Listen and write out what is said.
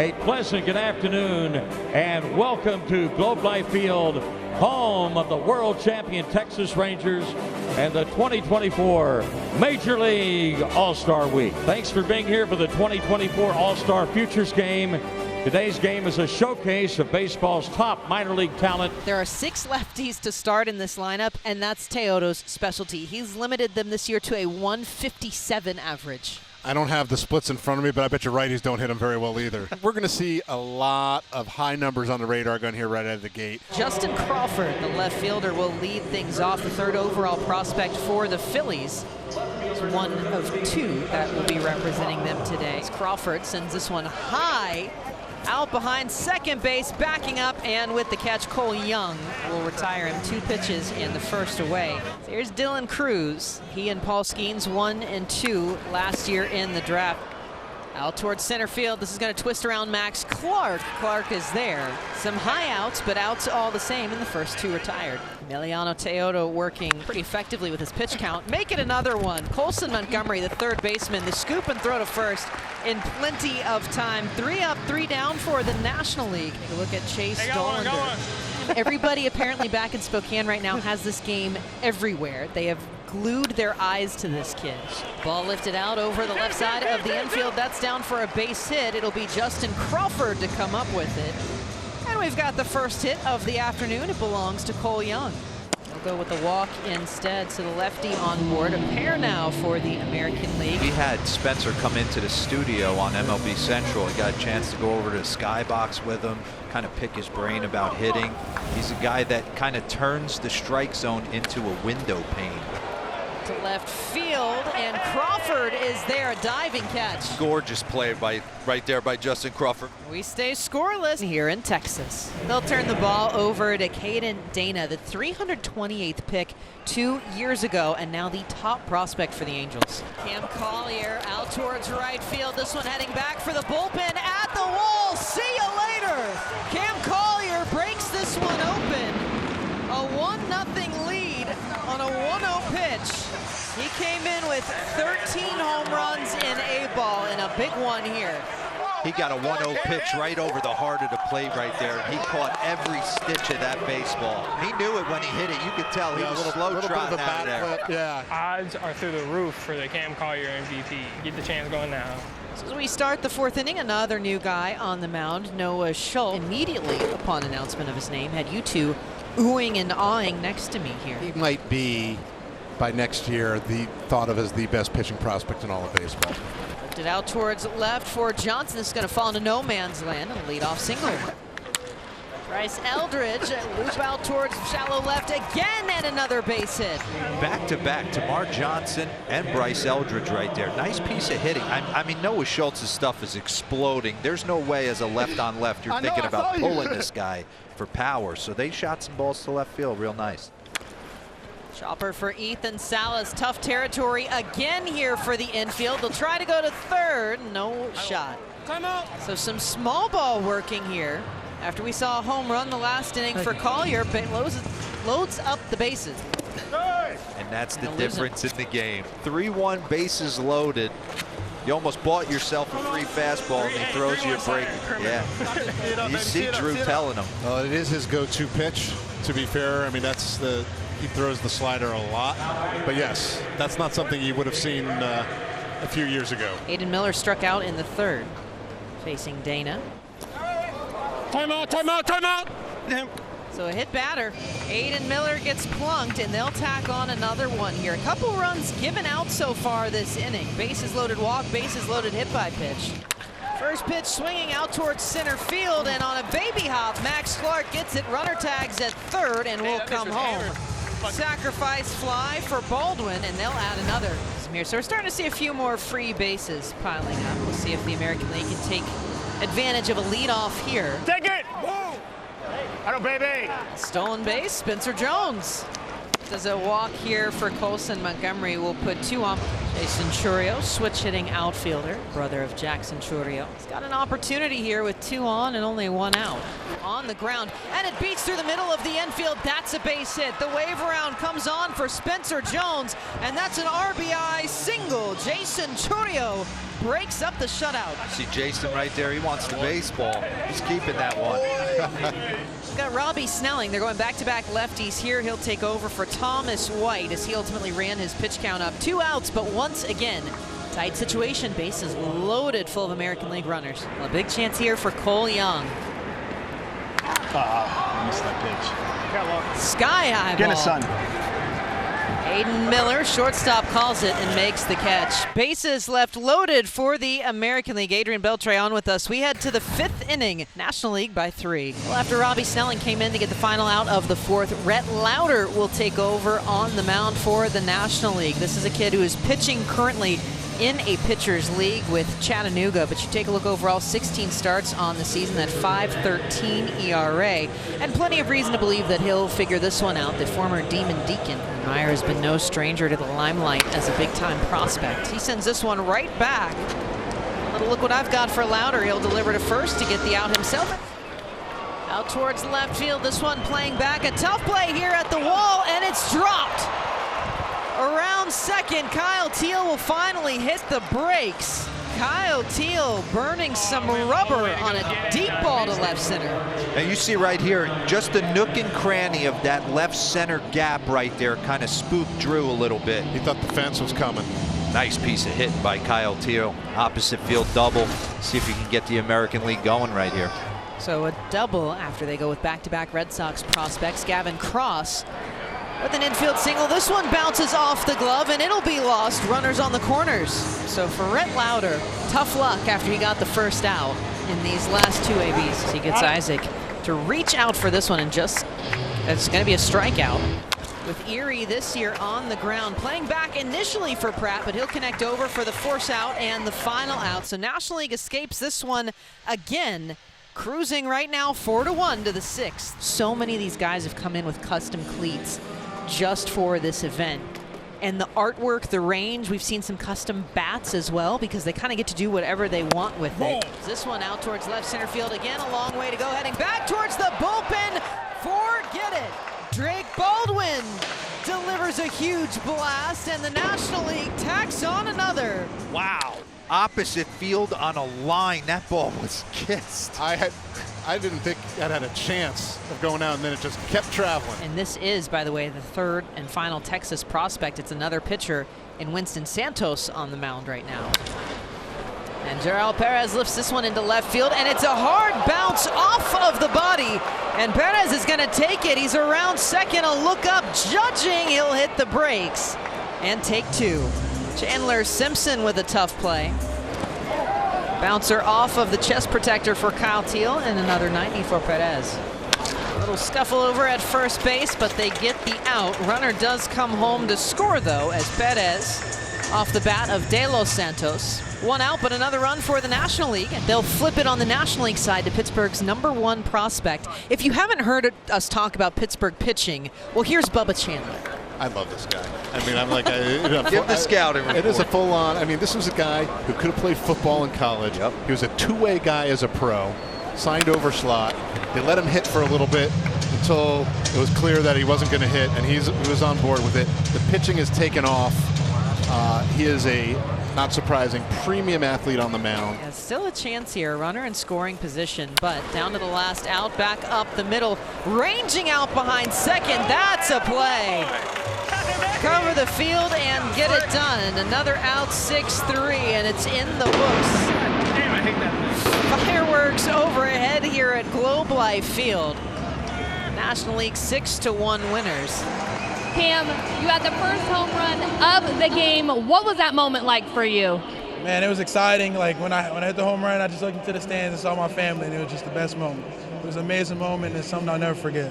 A pleasant good afternoon and welcome to Globe Life Field, home of the world champion Texas Rangers and the 2024 Major League All-Star Week. Thanks for being here for the 2024 All-Star Futures Game. Today's game is a showcase of baseball's top minor league talent. There are 6 lefties to start in this lineup, and that's Teodo's specialty. He's limited them this year to a 157 average. I don't have the splits in front of me, but I bet your righties don't hit them very well either. We're going to see a lot of high numbers on the radar gun here right out of the gate. Justin Crawford, the left fielder, will lead things off, the 3rd overall prospect for the Phillies. He's one of 2 that will be representing them today. Crawford sends this one high, out behind second base, backing up, and with the catch, Cole Young will retire him. 2 pitches in the first away. Here's Dylan Cruz. He and Paul Skeens 1 and 2 last year in the draft. Out towards center field. This is going to twist around Max Clark. Clark is there. Some high outs, but outs all the same, and the first 2 retired. Emiliano Teodo working pretty effectively with his pitch count. Make it another one. Colson Montgomery, the 3rd baseman, the scoop and throw to first in plenty of time. 3 up, 3 down for the National League. Take a look at Chase Dollander. Everybody apparently back in Spokane right now has this game everywhere. They have glued their eyes to this kid. Ball lifted out over the left side of the infield. That's down for a base hit. It'll be Justin Crawford to come up with it. And we've got the first hit of the afternoon. It belongs to Cole Young. We'll go with the walk instead, so the lefty on board. A pair now for the American League. We had Spencer come into the studio on MLB Central. He got a chance to go over to the skybox with him, kind of pick his brain about hitting. He's a guy that kind of turns the strike zone into a window pane. To left field, and Crawford is there, a diving catch. Gorgeous play right there by Justin Crawford. We stay scoreless here in Texas. They'll turn the ball over to Caden Dana, the 328th pick 2 years ago, and now the top prospect for the Angels. Cam Collier out towards right field. This one heading back for the bullpen at the wall. See you later. Cam Collier breaks this one open. A 1-0 lead on a 1-0 pitch. He came in with 13 home runs in A-ball and a big one here. He got a 1-0 pitch right over the heart of the plate right there. He caught every stitch of that baseball. He knew it when he hit it. You could tell he was slow trotting out of there. Yeah. Odds are through the roof for the Cam Collier MVP. Get the chance going now. As we start the 4th inning, another new guy on the mound, Noah Schultz. Immediately upon announcement of his name, had you 2 oohing and awing next to me here. He might be, by next year, thought of as the best pitching prospect in all of baseball. Lifted out towards left for Johnson. This is going to fall into no man's land and a leadoff single. Bryce Eldridge, loop out towards shallow left again, and another base hit. Back-to-back, Tamar Johnson and Bryce Eldridge right there. Nice piece of hitting. I mean, Noah Schultz's stuff is exploding. There's no way as a left-on-left you're thinking about pulling this guy for power. So they shot some balls to left field real nice. Chopper for Ethan Salas. Tough territory again here for the infield. They'll try to go to 3rd. No shot. So some small ball working here. After we saw a home run the last inning for Collier, but loads up the bases. And that's the difference in the game. 3-1 bases loaded. You almost bought yourself a free fastball and he throws you a break. Yeah. You see Drew telling him. Well, it is his go-to pitch, to be fair. I mean, he throws the slider a lot. But yes, that's not something you would have seen a few years ago. Aiden Miller struck out in the 3rd, facing Dana. Timeout, timeout, timeout. So a hit batter. Aiden Miller gets plunked, and they'll tack on another one here. A couple runs given out so far this inning. Bases loaded walk, bases loaded hit by pitch. First pitch swinging out towards center field, and on a baby hop, Max Clark gets it. Runner tags at 3rd and will come home. Sacrifice fly for Baldwin, and they'll add another. So we're starting to see a few more free bases piling up. We'll see if the American League can take advantage of a leadoff here. Take it! Hello, baby! Stolen base, Spencer Jones. Does a walk here for Colson Montgomery. Will put 2 on. Jason Churio, switch-hitting outfielder, brother of Jackson Churio. He's got an opportunity here with 2 on and only 1 out. On the ground, and it beats through the middle of the infield. That's a base hit. The wave around comes on for Spencer Jones, and that's an RBI single. Jason Churio breaks up the shutout. See Jason right there, he wants the baseball. He's keeping that one. We've got Robbie Snelling. They're going back-to-back lefties here. He'll take over for Thomas White as he ultimately ran his pitch count up. 2 outs, but once again, tight situation. Bases loaded full of American League runners. Well, a big chance here for Cole Young. Missed that pitch. Sky high Get ball. it, son. Aiden Miller, shortstop, calls it and makes the catch. Bases left loaded for the American League. Adrian Beltre on with us. We head to the 5th inning. National League by 3. Well, after Robbie Snelling came in to get the final out of the 4th, Rett Louder will take over on the mound for the National League. This is a kid who is pitching currently in a pitcher's league with Chattanooga, but you take a look overall, 16 starts on the season at 5.13 ERA, and plenty of reason to believe that he'll figure this one out. The former Demon Deacon Meyer has been no stranger to the limelight as a big-time prospect. He sends this one right back. Look what I've got for Louder. He'll deliver to first to get the out himself. Out towards left field, this one playing back. A tough play here at the wall, and it's dropped. Around second, Kyle Teal will finally hit the brakes. Kyle Teal burning some rubber on a deep ball to left center. And you see right here, just the nook and cranny of that left center gap right there kind of spooked Drew a little bit. He thought the fence was coming. Nice piece of hitting by Kyle Teal. Opposite field double. See if you can get the American League going right here. So a double after they go with back-to-back Red Sox prospects. Gavin Cross with an infield single. This one bounces off the glove and it'll be lost. Runners on the corners. So for Rett Louder, tough luck after he got the first out in these last 2 ABs. He gets Isaac to reach out for this one, and just, it's going to be a strikeout. With Erie this year on the ground, playing back initially for Pratt, but he'll connect over for the force out and the final out. So National League escapes this one again, cruising right now 4-1 to the 6th. So many of these guys have come in with custom cleats just for this event. And the artwork, the range, we've seen some custom bats as well, because they kind of get to do whatever they want with it. This one out towards left center field again, a long way to go, heading back towards the bullpen. Forget it. Drake Baldwin delivers a huge blast, and the National League tacks on another. Wow. Opposite field on a line. That ball was kissed. I didn't think that had a chance of going out, and then it just kept traveling. And this is, by the way, the 3rd and final Texas prospect. It's another pitcher in Winston Santos on the mound right now. And Gerald Perez lifts this one into left field, and it's a hard bounce off of the body. And Perez is going to take it. He's around second, a look up, judging. He'll hit the brakes and take 2. Chandler Simpson with a tough play. Bouncer off of the chest protector for Kyle Teal, and another 90 for Perez. A little scuffle over at first base, but they get the out. Runner does come home to score, though, as Perez off the bat of De Los Santos. 1 out, but another run for the National League. And they'll flip it on the National League side to Pittsburgh's #1 prospect. If you haven't heard us talk about Pittsburgh pitching, well, here's Bubba Chandler. I love this guy. I mean, I'm like, give the scouting report. It is a full-on. I mean, this was a guy who could have played football in college. Yep. He was a 2-way guy as a pro, signed over slot. They let him hit for a little bit until it was clear that he wasn't going to hit, and he was on board with it. The pitching has taken off. He is a, not surprising, premium athlete on the mound. Yeah, still a chance here, runner in scoring position, but down to the last out, back up the middle, ranging out behind second. That's a play. Cover the field and get it done. Another out, 6-3, and it's in the books. Damn, I hate that. Fireworks overhead here at Globe Life Field. National League 6-1 winners. Cam, you had the first home run of the game. What was that moment like for you? Man, it was exciting. Like when I hit the home run, I just looked into the stands and saw my family, and it was just the best moment. It was an amazing moment, and it's something I'll never forget.